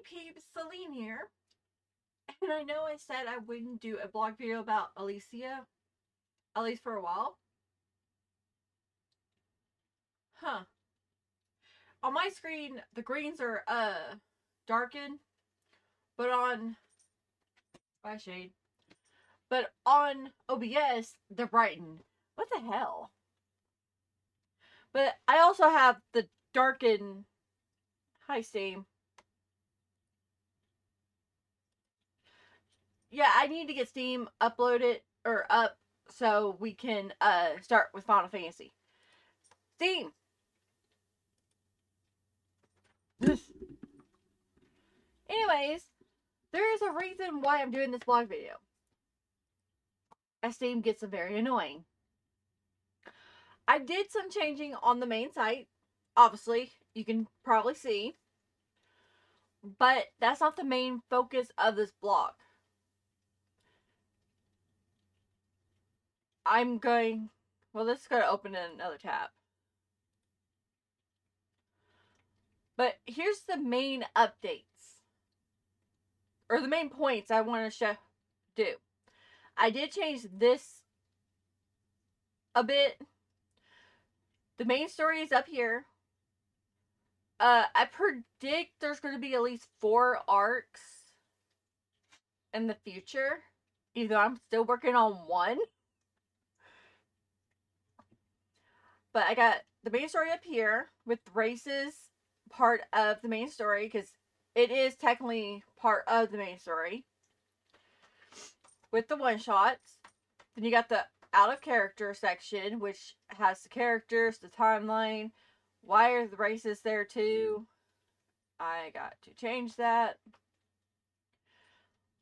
peeps, Celine here. And I know I said I wouldn't do a blog video about Elyasia, at least for a while. Huh. On my screen, the greens are, darkened, but on, by shade, but on OBS, they're brightened. What the hell? But I also have the darkened, hi Steam. Yeah, I need to get Steam uploaded, or up, so we can, start with Final Fantasy. Steam! Anyways, there is a reason why I'm doing this blog video. As Steam gets very annoying. I did some changing on the main site. Obviously, you can probably see. But that's not the main focus of this blog. I'm going... Well, this is going to open in another tab. But here's the main updates. Or the main points I want to do. I did change this a bit. The main story is up here. I predict there's going to be at least 4 arcs in the future. Even though I'm still working on 1. But I got the main story up here with races part of the main story, because it is technically part of the main story. With the one-shots. Then you got the out of character section, which has the characters, the timeline. Why are the races there too? I got to change that.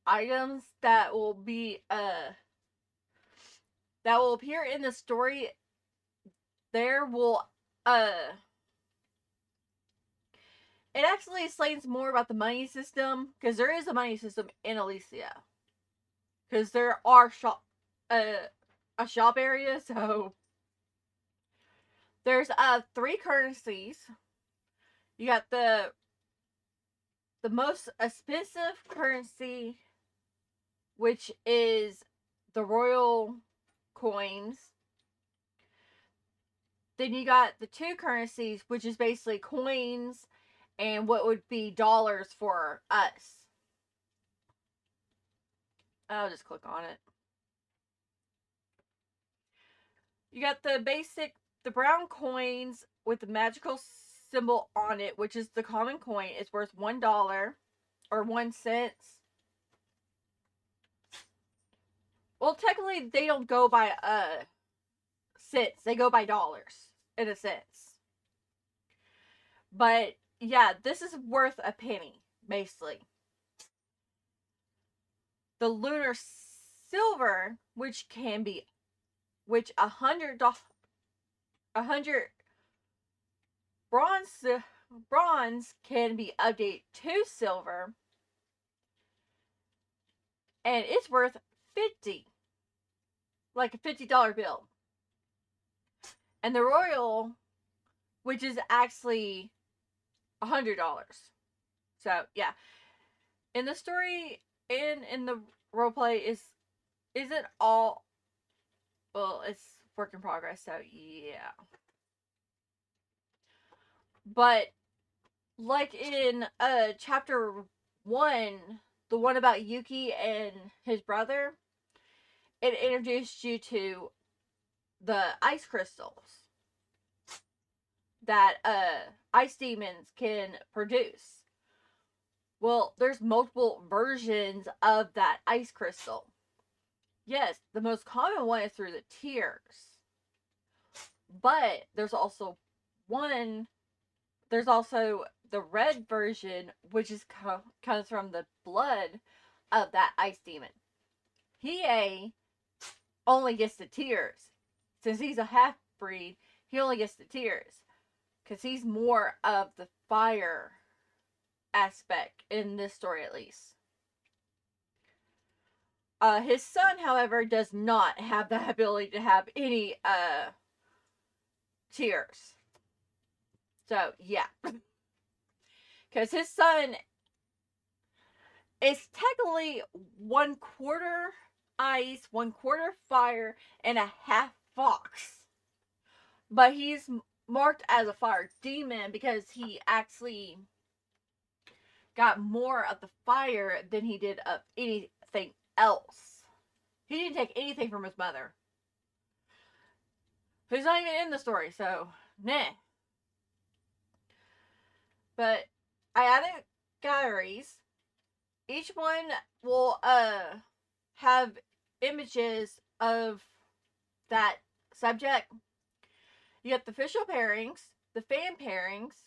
Items that will be that will appear in the story there will it actually explains more about the money system, because there is a money system in Elyasia. Because there are a shop area, so there's 3 currencies. You got the most expensive currency, which is the royal coins. Then you got the 2 currencies, which is basically coins and what would be dollars for us. I'll just click on it. You got the basic, the brown coins with the magical symbol on it, which is the common coin. It's worth $1 or 1 cent. Well, technically, they don't go by cents. They go by dollars, in a sense. But, yeah, this is worth a penny, basically. The lunar silver, which can be, which $100 bronze can be updated to silver, and it's worth 50, like a $50 bill. And the royal, which is actually $100. So yeah, in the story and in the roleplay isn't all, well, it's work in progress, so yeah. But like in chapter 1, the one about Yuki and his brother, it introduced you to the ice crystals that ice demons can produce. Well, there's multiple versions of that ice crystal. Yes, the most common one is through the tears. But there's also the red version, which is comes from the blood of that ice demon. He only gets the tears. Since he's a half-breed, he only gets the tears. Because he's more of the fire aspect in this story, at least. His son, however, does not have the ability to have any tears. So, yeah. Because his son It's technically 1/4 ice, 1/4 fire, and a half fox. But he's marked as a fire demon because he actually got more of the fire than he did of anything else. He didn't take anything from his mother. He's not even in the story, so nah. But I added galleries. Each one will have images of that subject. You got the official pairings, the fan pairings,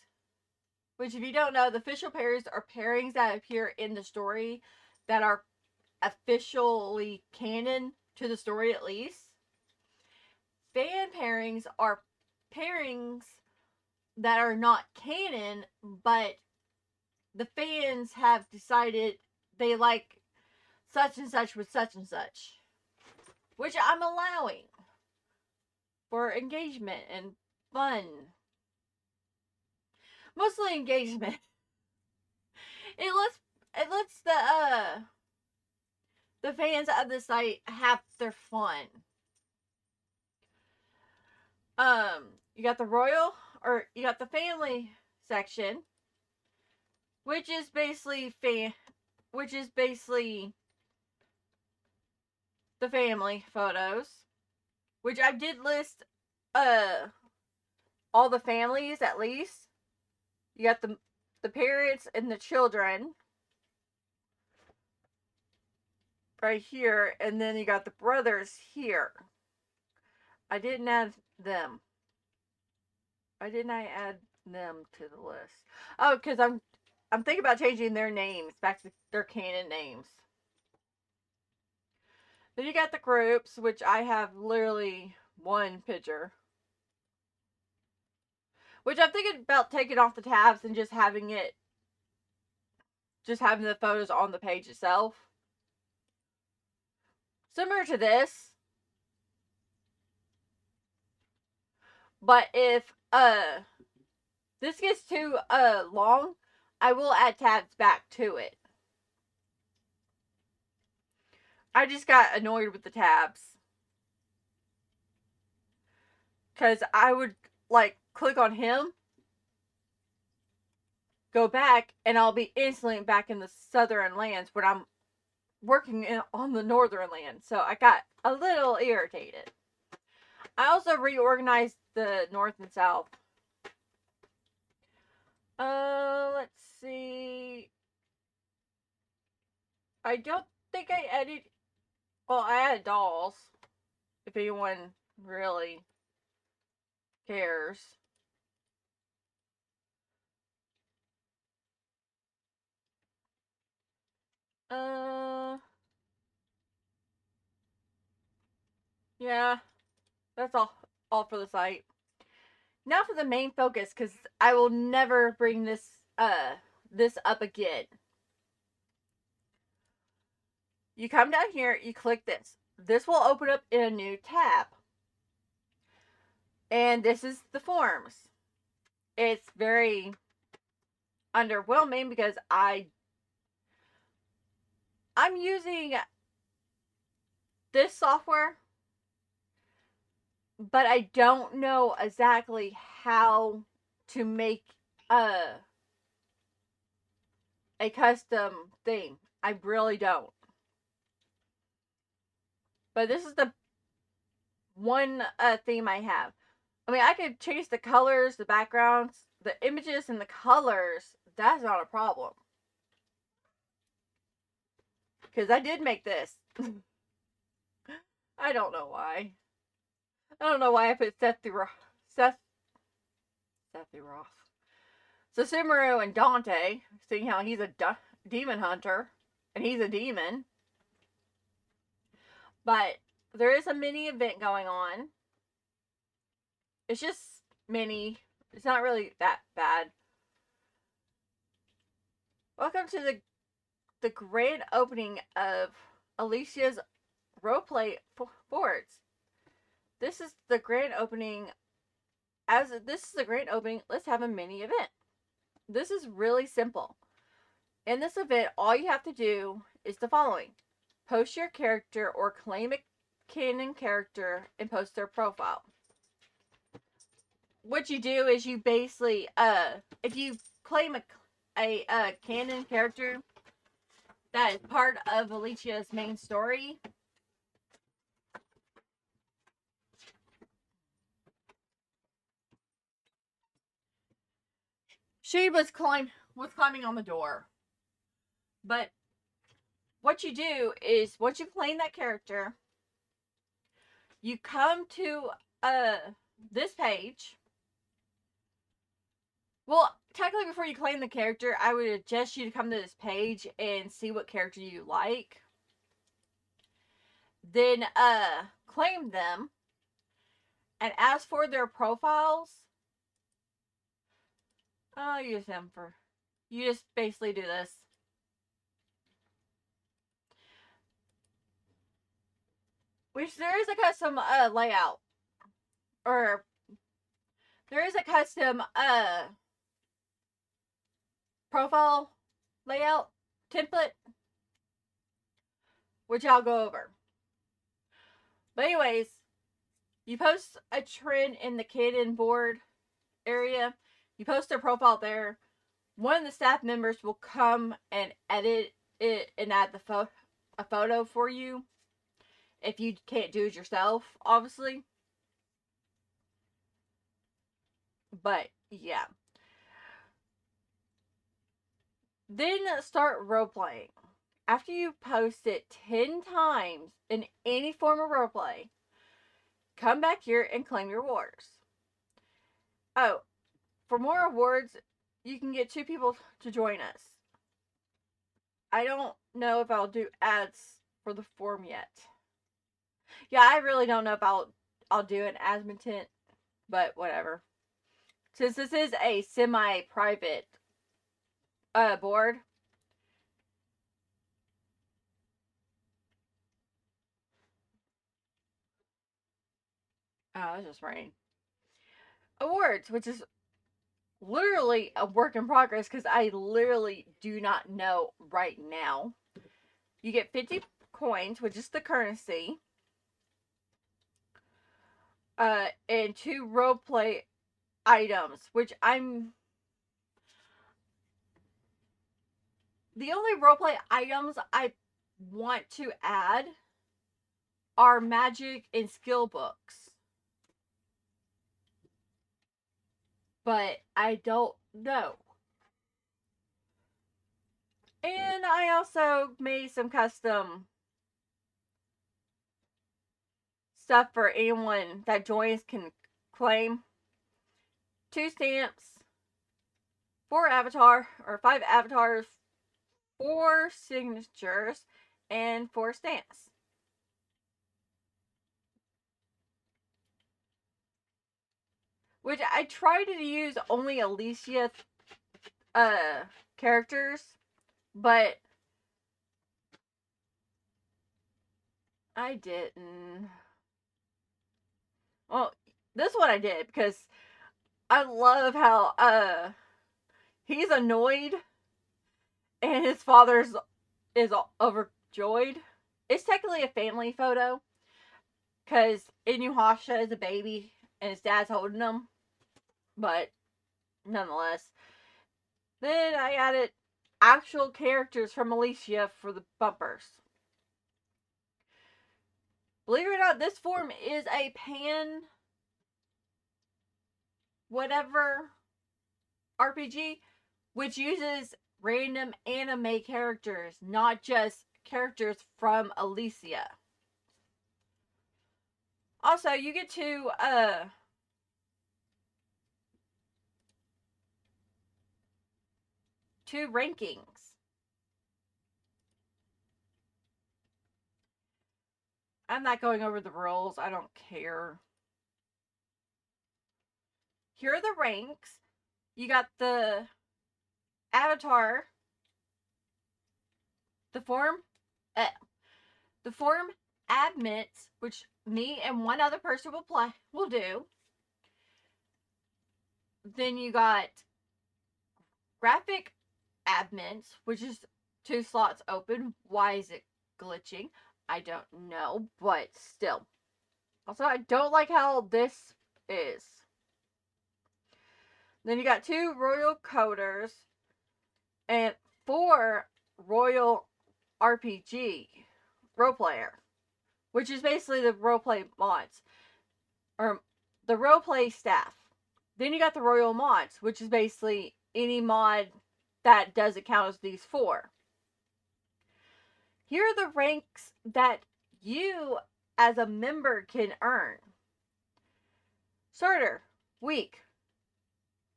which if you don't know, the official pairings are pairings that appear in the story that are officially canon to the story at least. Fan pairings are pairings that are not canon, but the fans have decided they like such and such with such and such, which I'm allowing for engagement and fun. Mostly engagement. It lets the fans of the site have their fun. You got the royal, or you got the family section, which is basically the family photos, which I did list all the families at least. You got the parents and the children right here, and then you got the brothers here. I didn't add them. I did not add them to the list. Oh, because I'm thinking about changing their names back to their canon names. Then you got the groups, which I have literally one picture. Which I'm thinking about taking off the tabs and just having the photos on the page itself. Similar to this. But if this gets too long, I will add tabs back to it. I just got annoyed with the tabs. Because I would, like, click on him, go back, and I'll be instantly back in the southern lands when I'm working on the northern land. So I got a little irritated. I also reorganized the north and south. Let's see. I don't think I added. Well, I added dolls. If anyone really cares. Yeah, that's all for the site. Now for the main focus, because I will never bring this up again. You come down here, you click this. This will open up in a new tab. And this is the forms. It's very underwhelming because I'm using this software, but I don't know exactly how to make a custom thing. I really don't. But this is the one theme I have. I mean, I could change the colors, the backgrounds, the images, and the colors. That's not a problem. Because I did make this. I don't know why. I don't know why I put Seth Roth. So Sumeru and Dante, seeing how he's a demon hunter, and he's a demon. But there is a mini event going on. It's just mini. It's not really that bad. Welcome to the grand opening of Elysia's roleplay forts. This is the grand opening. This is the grand opening, let's have a mini event. This is really simple. In this event, all you have to do is the following: post your character or claim a canon character and post their profile. What you do is you basically, if you claim a canon character that is part of Elysia's main story, she was climbing on the door. But what you do is once you claim that character, you come to this page. Well, technically before you claim the character, I would suggest you to come to this page and see what character you like. Then claim them. And as for their profiles, I'll use them for, you just basically do this. Which there is a custom layout. Or there is a custom profile layout template, which I'll go over. But anyways, you post a trend in the canon board area. You post their profile there. One of the staff members will come and edit it and add a photo for you. If you can't do it yourself, obviously. But yeah. Then start role playing. After you post it 10 times in any form of roleplay, come back here and claim your rewards. Oh, for more rewards, you can get 2 people to join us. I don't know if I'll do ads for the form yet. Yeah, I really don't know if I'll do an admin, but whatever. Since this is a semi-private board. Oh, it's just rain. Awards, which is literally a work in progress because I literally do not know right now. You get 50 coins, which is the currency, and 2 roleplay items, which the only roleplay items I want to add are magic and skill books. But I don't know. And I also made some custom stuff for anyone that joins can claim. 2 stamps, 4 avatar, or 5 avatars, 4 signatures, and 4 stamps. Which I tried to use only Elyasia characters, but I didn't. Well, this one I did because I love how he's annoyed and his father is overjoyed. It's technically a family photo because Inuyasha is a baby and his dad's holding him, but nonetheless. Then I added actual characters from Elyasia for the bumpers. Believe it or not, this form is a pan whatever RPG, which uses random anime characters, not just characters from Elyasia. Also, you get to two rankings. I'm not going over the rules. I don't care. Here are the ranks. You got the avatar, the form, uh, the form admits, which me and one other person will do. Then you got graphic admins, which is 2 slots open. Why is it glitching? I don't know, but still. Also, I don't like how this is. Then you got 2 royal coders and 4 royal RPG role player, which is basically the roleplay mods or the roleplay staff. Then you got the royal mods, which is basically any mod that doesn't count as these 4. Here are the ranks that you as a member can earn. Starter, weak.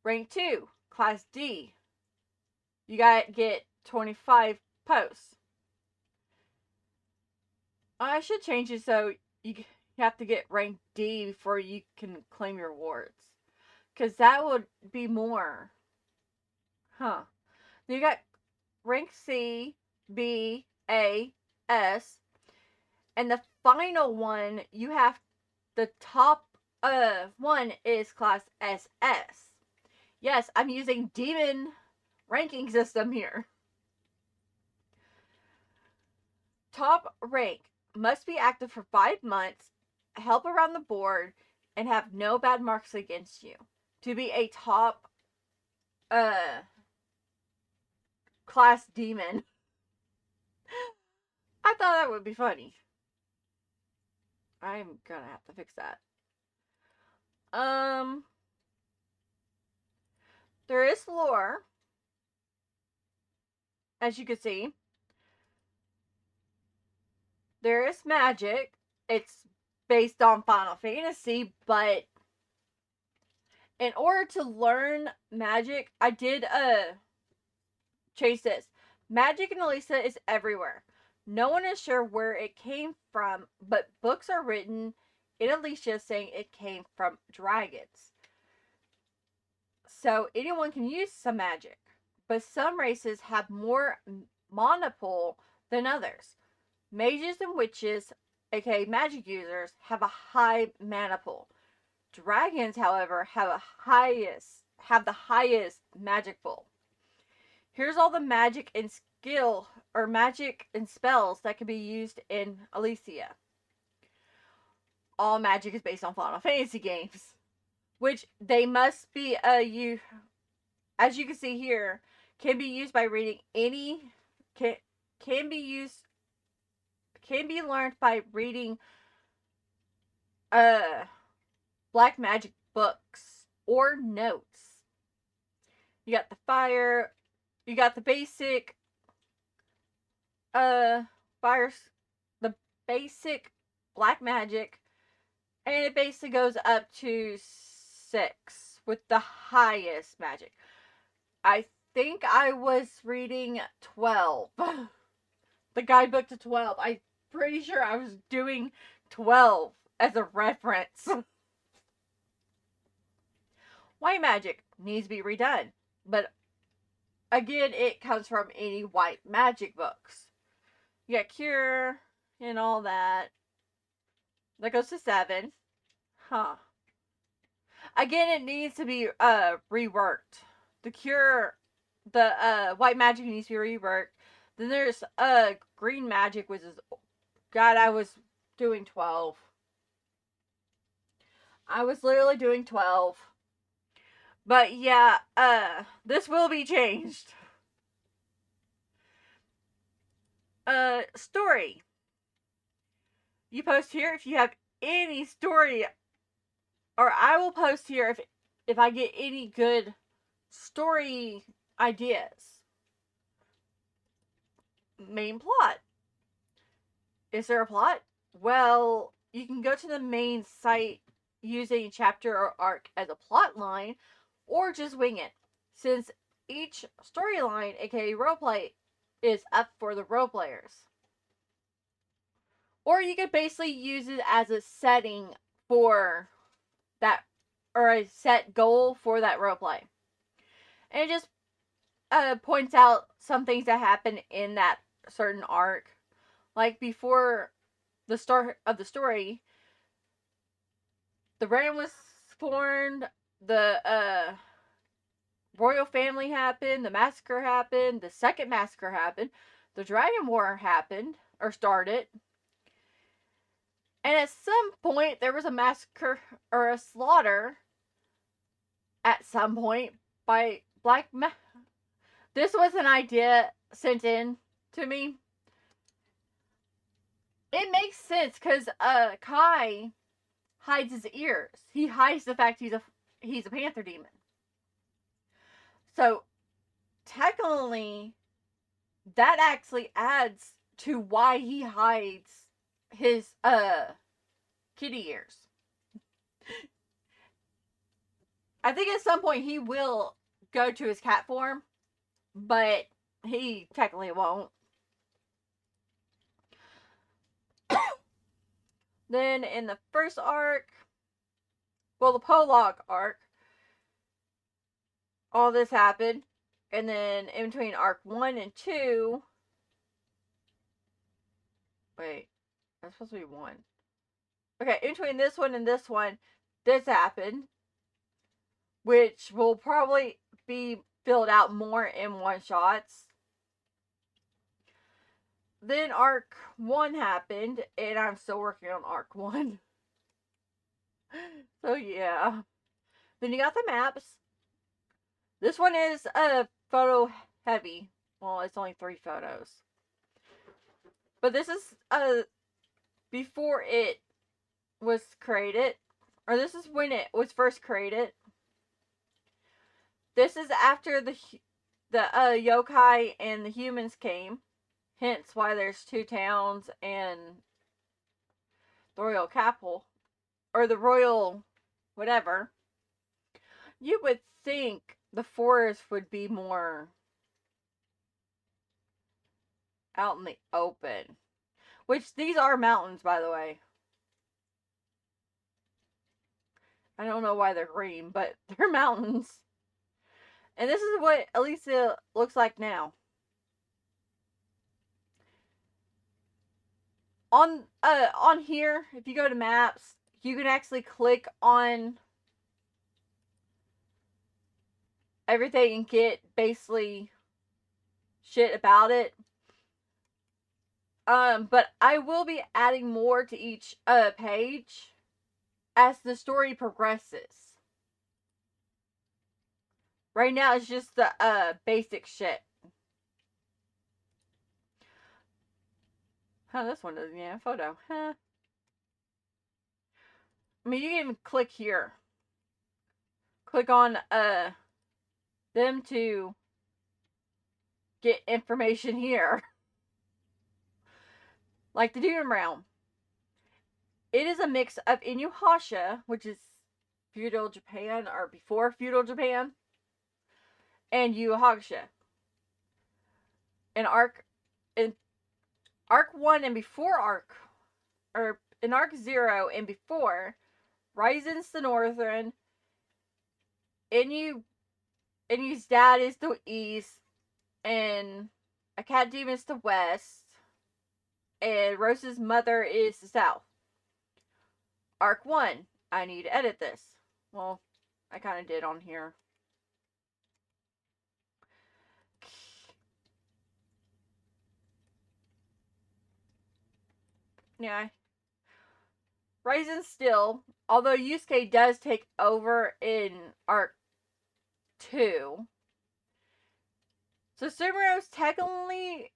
Rank 2, class D. You gotta get 25 posts. I should change it so you have to get rank D before you can claim your rewards. Because that would be more. Huh. Then you got rank C, B, A, S. And the final one, you have the top one is class SS. Yes, I'm using demon ranking system here. Top rank must be active for 5 months, help around the board, and have no bad marks against you. To be a top class demon. I thought that would be funny. I'm gonna have to fix that. There is lore, as you can see. There is magic. It's based on Final Fantasy, but in order to learn magic, I did chase this. Magic in Elyasia is everywhere. No one is sure where it came from, but books are written in Elyasia saying it came from dragons. So anyone can use some magic, but some races have more mana pool than others. Mages and witches, aka magic users, have a high mana pool. Dragons, however, have the highest magic pool. Here's all the magic and spells that can be used in Elyasia. All magic is based on Final Fantasy games, which they must be as you can see here, can be used by reading any can be learned by reading black magic books or notes. You got the fire, you got the basic fires, the basic black magic, and it basically goes up to 6 with the highest magic. I think I was reading 12. The guidebook to 12. I'm pretty sure I was doing 12 as a reference. White magic needs to be redone, but again, it comes from any white magic books. You got cure and all that. That goes to 7. Huh. Again, it needs to be reworked. The cure, the white magic needs to be reworked. Then there's green magic, which is, God, I was doing 12. I was literally doing 12. But yeah, this will be changed. Story. You post here if you have any story, or I will post here if I get any good story ideas. Main plot. Is there a plot? Well, you can go to the main site using chapter or arc as a plot line, or just wing it, since each storyline, aka roleplay, is up for the roleplayers. Or you could basically use it as a setting for that, or a set goal for that roleplay. And it just points out some things that happen in that certain arc. Like before the start of the story, the brand was formed, the royal family happened, the massacre happened, the second massacre happened, the Dragon War happened, or started. And at some point, there was a massacre or a slaughter at some point by This was an idea sent in to me. It makes sense because Kai hides his ears. He hides the fact he's a panther demon. So technically, that actually adds to why he hides his kitty ears. I think at some point he will go to his cat form, but he technically won't. Then in the first arc, well, the prologue arc, all this happened. And then in between arc 1 and 2, wait, that's supposed to be 1. Okay, in between this one and this one, this happened, which will probably be filled out more in one shots. Then arc 1 happened, and I'm still working on arc 1. So yeah. Then you got the maps. This one is photo heavy. Well, it's only 3 photos. But this is before it was created. Or this is when it was first created. This is after the yokai and the humans came. Hence why there's 2 towns and the royal capital. Or the royal whatever. You would think the forest would be more out in the open. Which these are mountains, by the way. I don't know why they're green, but they're mountains. And this is what Elyasia looks like now. On here, if you go to maps, you can actually click on everything and get basically shit about it. But I will be adding more to each page as the story progresses. Right now, it's just the basic shit. Huh, this one doesn't even have a photo. Huh. I mean, you can even click here. Click on them to get information here. Like the Demon Realm. It is a mix of Inuyasha, which is feudal Japan or before feudal Japan, and Yu Hakusho. In arc 1 and before or in arc 0 and before, Ryzen's the northern, Inu's dad is the east, and a cat demon is the west, and Rose's mother is the south. Arc 1, I need to edit this. Well, I kind of did on here. Yeah. Ryzen still, although Yusuke does take over in arc 2. So Sumeru's technically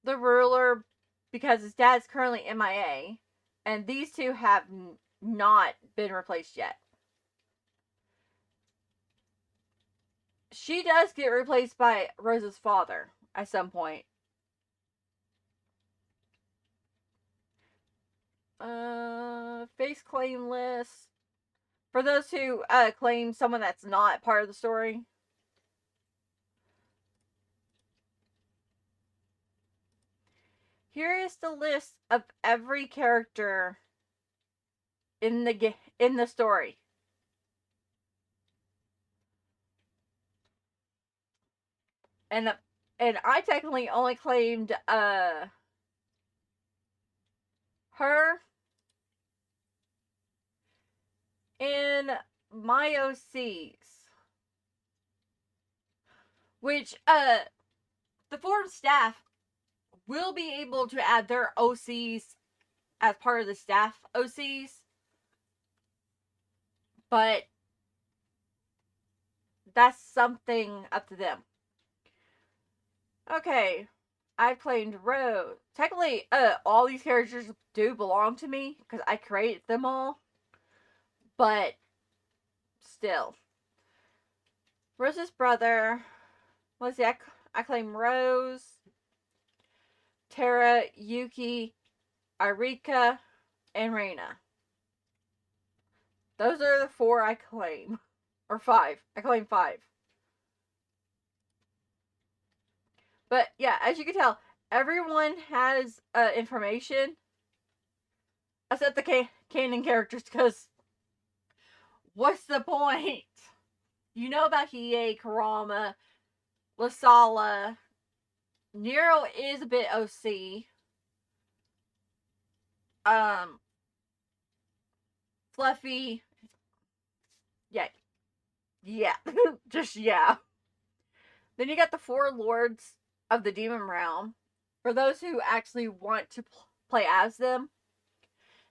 the ruler because his dad's currently MIA, and these two have not been replaced yet. She does get replaced by Rose's father at some point. Face claim list. For those who claim someone that's not part of the story. Here is the list of every character in the story. And I technically only claimed her and my OCs. Which, the forum staff will be able to add their OCs as part of the staff OCs. But that's something up to them. Okay. I claimed Rose. Technically, all these characters do belong to me because I created them all. But still. Rose's brother. Let's see, I claim Rose, Tara, Yuki, Arika, and Reina. Those are the 4 I claim. Or 5. I claim 5. But yeah, as you can tell, everyone has information except the canon characters, because what's the point? You know about Hiei, Karama, Lasala. Nero is a bit OC. Fluffy. Yeah. Yeah. Just yeah. Then you got the 4 lords of the demon realm. For those who actually want to play as them,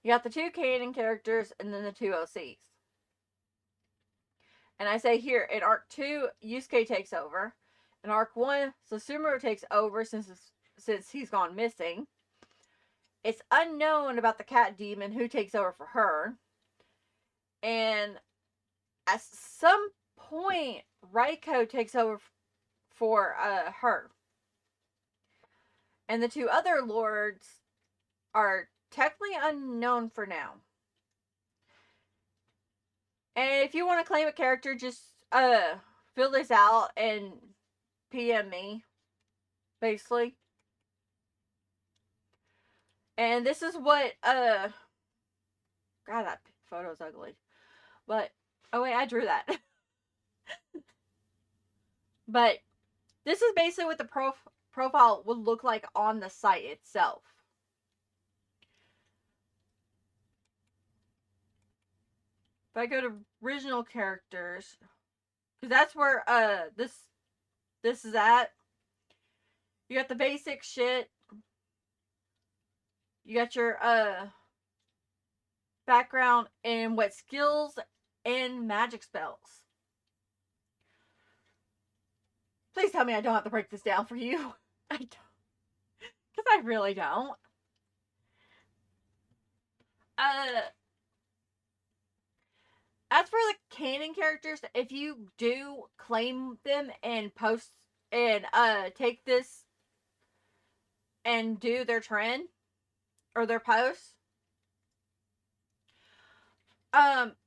you got the 2 canon characters and then the 2 OCs. And I say here, in Arc 2, Yusuke takes over. In Arc 1, Susumu takes over since he's gone missing. It's unknown about the cat demon who takes over for her. And at some point, Raiko takes over for her. And the 2 other lords are technically unknown for now. And if you want to claim a character, just fill this out and PM me, basically. And this is what God, that photo's ugly. But oh wait, I drew that. But this is basically what the profile would look like on the site itself. If I go to original characters, because that's where this is at. You got the basic shit. You got your background and what skills and magic spells. Please tell me I don't have to break this down for you. I don't. Because I really don't. As for the canon characters, if you do claim them and post and take this and do their trend or their posts,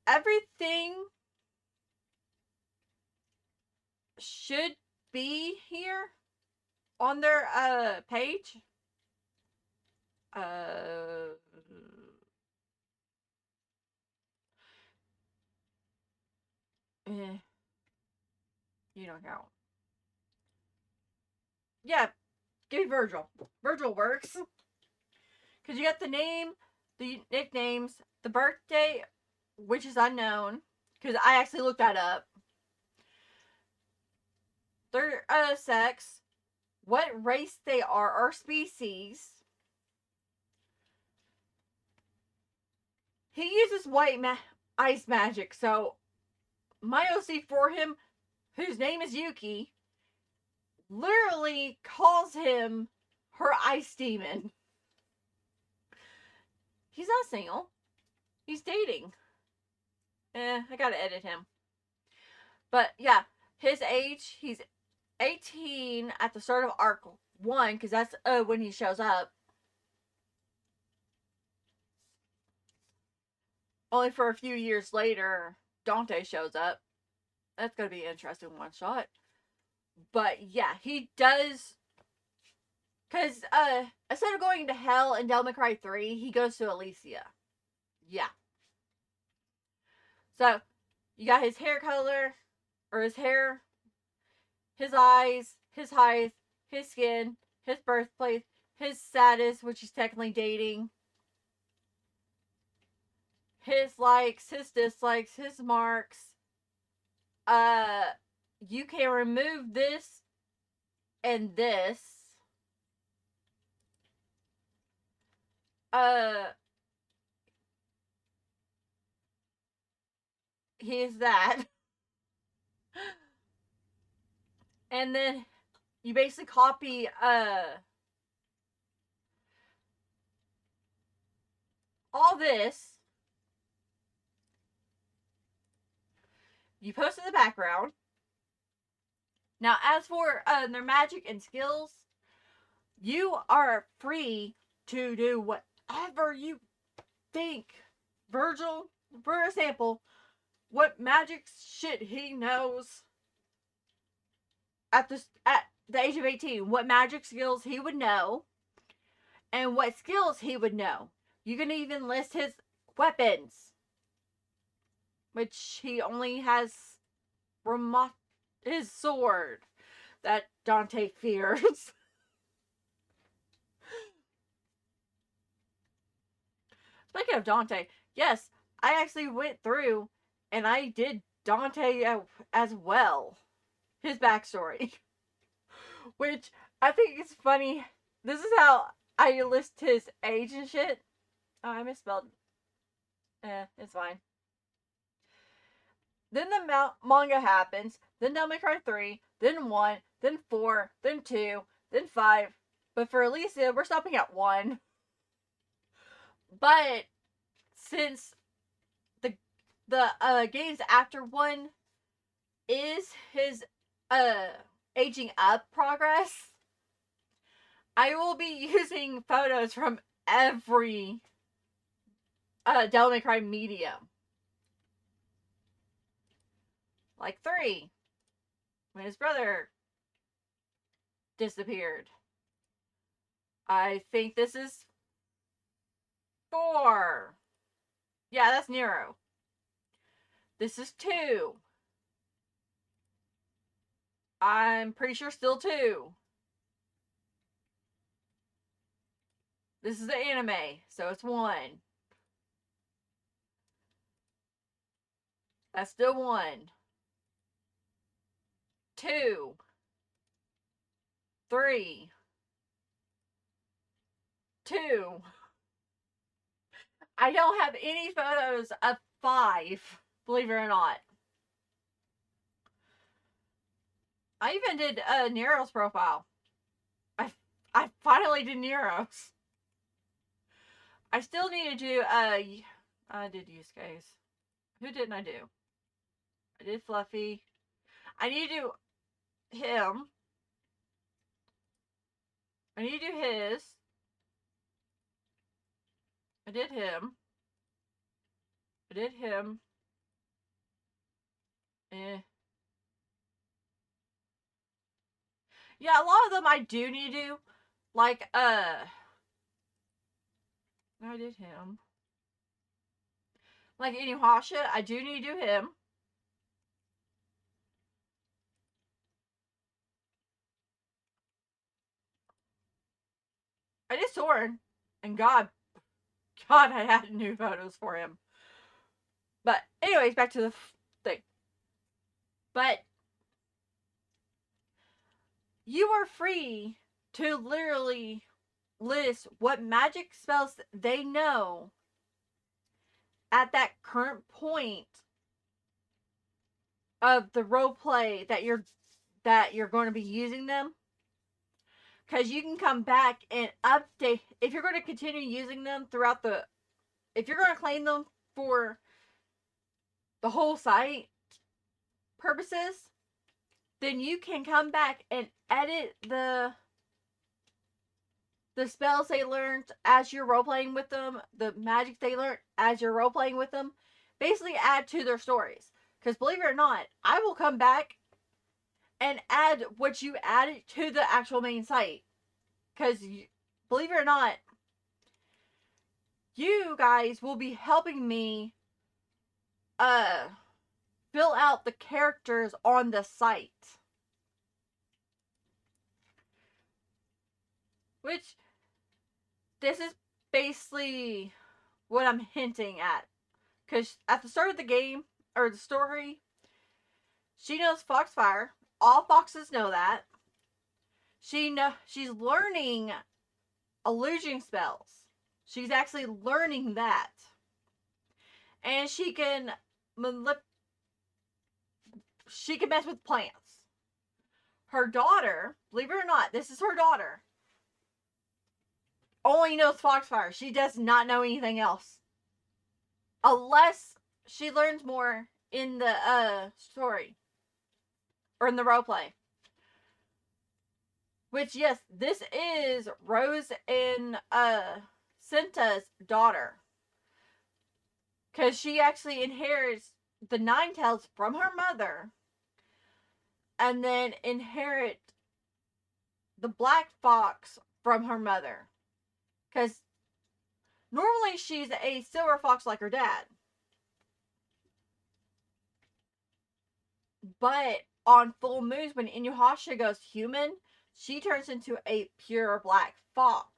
everything should be here on their page. You don't count. Yeah, give me Virgil. Virgil works. Because you got the name, the nicknames, the birthday, which is unknown. Because I actually looked that up. Their sex, what race they are, or species. He uses white ice magic, so my OC for him, whose name is Yuki, literally calls him her ice demon. He's not single. He's dating. I gotta edit him. But yeah, his age, he's 18 at the start of Arc 1, because that's when he shows up. Only for a few years later, Dante shows up. That's gonna be an interesting one shot. But yeah, he does. Because instead of going to hell in Devil May Cry 3, he goes to Elyasia. Yeah. So, you got his hair color, or his hair, his eyes, his height, his skin, his birthplace, his status, which he's technically dating, his likes, his dislikes, his marks. You can remove this and this, uh, he's that. And then you basically copy, all this. You post in the background. Now, as for their magic and skills, you are free to do whatever you think. Virgil, for example, what magic shit he knows at the age of 18, what magic skills he would know, and what skills he would know. You can even list his weapons, which he only has his sword that Dante fears. Speaking of Dante, yes, I actually went through and I did Dante as well. His backstory. Which I think is funny. This is how I list his age and shit. Oh, I misspelled. It's fine. Then the manga happens. Then Devil May Cry 3. Then 1. Then 4. Then 2. Then 5. But for Elyasia, we're stopping at 1. But since the games after 1 is his aging up progress, I will be using photos from every Devil May Cry medium. Like 3, when his brother disappeared. I think this is 4. Yeah, that's Nero. This is 2. I'm pretty sure still 2. This is the anime, so it's 1. That's still 1. 2. 3. 2. I don't have any photos of 5, believe it or not. I even did Nero's profile. I finally did Nero's. I still need to do I did Yusuke's. Who didn't I do? I did Fluffy. I need to do him. I need to do his. I did him. I did him. Yeah, a lot of them I do need to do. Like, I did him. Like Inuyasha, I do need to do him. I did Soren. And God, I had new photos for him. But, anyways, back to the thing. But, you are free to literally list what magic spells they know at that current point of the role play that you're going to be using them, because you can come back and update if you're going to continue using them throughout if you're going to claim them for the whole site purposes, then you can come back and edit the spells they learned as you're role playing with them, the magic they learned as you're role playing with them, basically add to their stories. Because believe it or not, I will come back and add what you added to the actual main site. Because believe it or not, you guys will be helping me fill out the characters on the site. Which, this is basically what I'm hinting at. Because at the start of the game, or the story, she knows Foxfire. All foxes know that. she's learning illusion spells. She's actually learning that. And she can mess with plants. Her daughter, believe it or not, this is her daughter, only knows Foxfire. She does not know anything else. Unless she learns more in the story. Or in the roleplay. Which, yes, this is Rose and Cinta's daughter. Because she actually inherits the Nine Tails from her mother. And then inherit the Black Fox from her mother. Because normally she's a silver fox like her dad. But on full moons, when Inuyasha goes human, she turns into a pure black fox.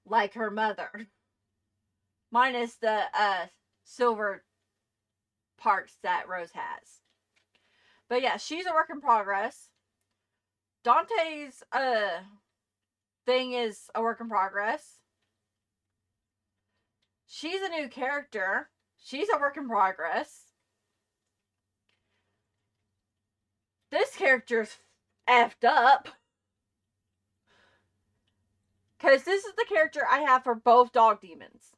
Like her mother. Minus the silver parts that Rose has. But yeah, she's a work in progress. Dante's thing is a work in progress. She's a new character. She's a work in progress. This character's effed up. Because this is the character I have for both dog demons.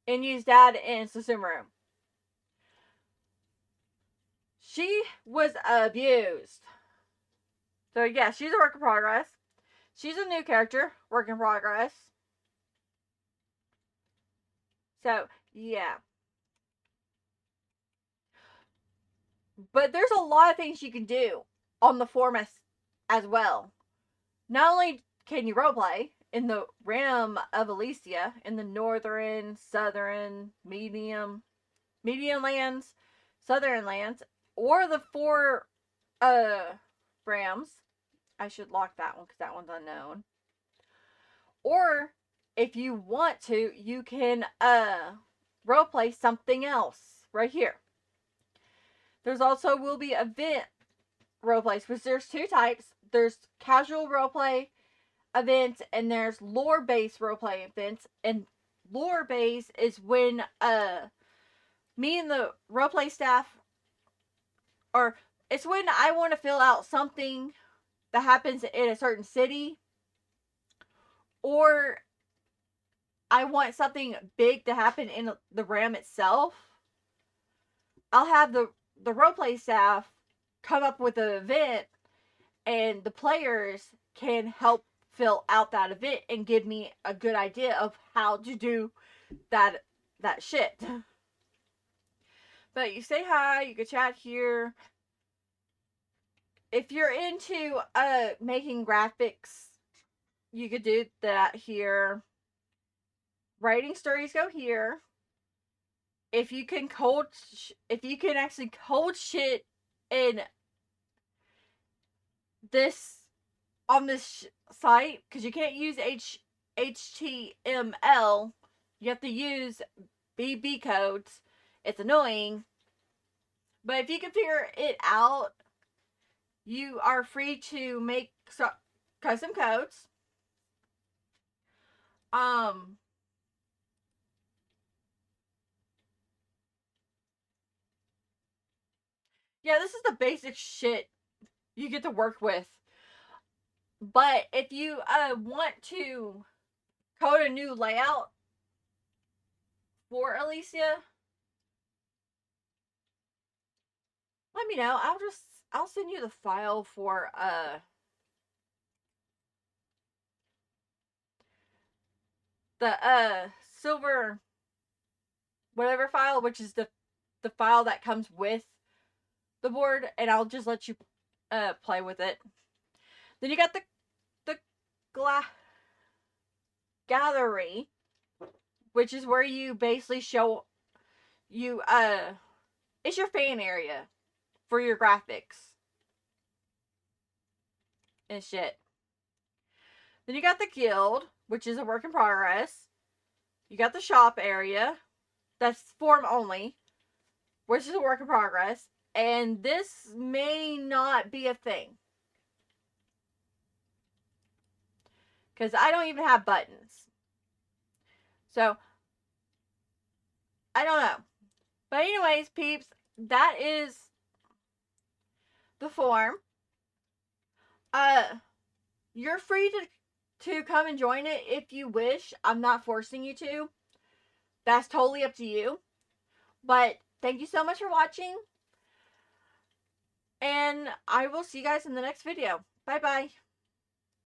Inyu's dad and Susumu. She was abused. So yeah, she's a work in progress. She's a new character, work in progress. So, yeah. But there's a lot of things you can do on the form as well. Not only can you roleplay in the realm of Elyasia, in the northern, southern, medium lands, southern lands, or the four realms. I should lock that one because that one's unknown. Or if you want to, you can roleplay something else right here. There's also will be event roleplays, which there's two types. There's casual roleplay events and there's lore-based roleplay events. And lore-based is when me and the roleplay staff, or it's when I want to fill out something that happens in a certain city, or I want something big to happen in the realm itself. I'll have the roleplay staff come up with an event, and the players can help fill out that event and give me a good idea of how to do that shit. But you say hi, you can chat here. If you're into making graphics, you could do that here. Writing stories go here. If you can actually code shit in this on this site, because you can't use HTML, you have to use BB codes. It's annoying, but if you can figure it out, you are free to make custom codes. Yeah, this is the basic shit you get to work with. But if you want to code a new layout for Elyasia, let me know. I'll send you the file for the silver whatever file, which is the file that comes with the board, and I'll just let you play with it. Then you got the gallery, which is where you basically show you it's your fan area for your graphics and shit. Then you got the guild, which is a work in progress. You got the shop area, that's form only, which is a work in progress. And this may not be a thing. because I don't even have buttons. So, I don't know. But anyways, peeps, that is the form. You're free to come and join it if you wish. I'm not forcing you to. That's totally up to you. But thank you so much for watching. And I will see you guys in the next video. Bye bye.